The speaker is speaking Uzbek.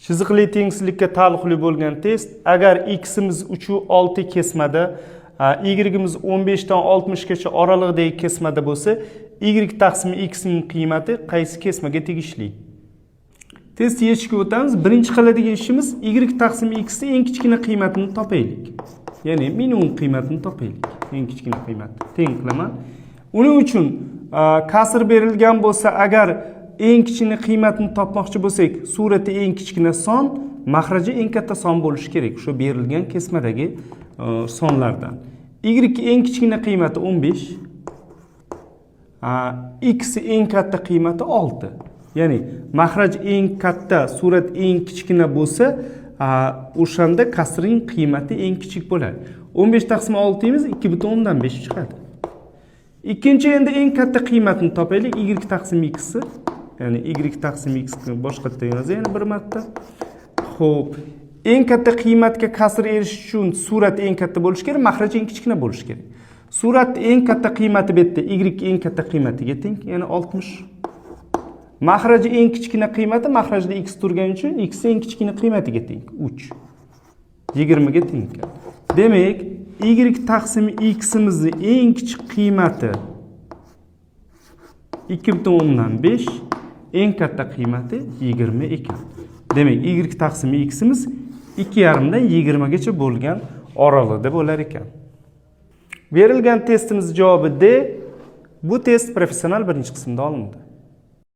Chiziqli tengsizlikka taalluqli bo'lgan test. Agar x'imiz 3/6 kesmada, y'imiz 15 dan 60 gacha oralig'idagi kesmada bo'lsa, y taqsim x ning qiymati qaysi kesmaga tegishli? Test yechishga o'tamiz. Birinchi qiladigan ishimiz y taqsim x ning eng kichkina qiymatini topaylik. Ya'ni minimum qiymatini topaylik. Eng kichkina qiymat. Teng qilaman. Uning uchun kasr berilgan bo'lsa, agar eng kichkina qiymatni topmoqchi bo'lsak, surati eng kichkina son, mahraji eng katta son bo'lishi kerak. Shu berilgan kesmadagi sonlardan. Y eng kichkina qiymati 15. X eng katta qiymati 6. Ya'ni mahraj eng katta, surat eng kichkina bo'lsa, o'shanda kasrning qiymati eng kichik bo'ladi. 15 taqsim 6 imiz 2/5 chiqadi. Ikkinchi endi eng katta qiymatni topaylik. Y taqsim x. Ya'ni y taqsim x ni boshqatdan yozaylik yana bir marta. Xo'p, eng katta qiymatga kasr erishish uchun surat eng katta bo'lishi kerak, mahraj eng kichkina bo'lishi kerak. Surat eng katta qiymati bu yerda y eng katta qiymatiga teng, ya'ni 60. Mahraji eng kichkina qiymati mahrajda x turgani uchun x eng kichkina qiymatiga teng, 3. 20 ga teng. Demak, y taqsim x imizni eng kichik qiymati 2/5, eng katta qiymati 20 ekan. Demak, y taqsim x imiz 2,5 dan 20 gacha bo'lgan oralig'ida bo'lar ekan. Berilgan testimiz javobi D. Bu test professional birinchi qismida olindi.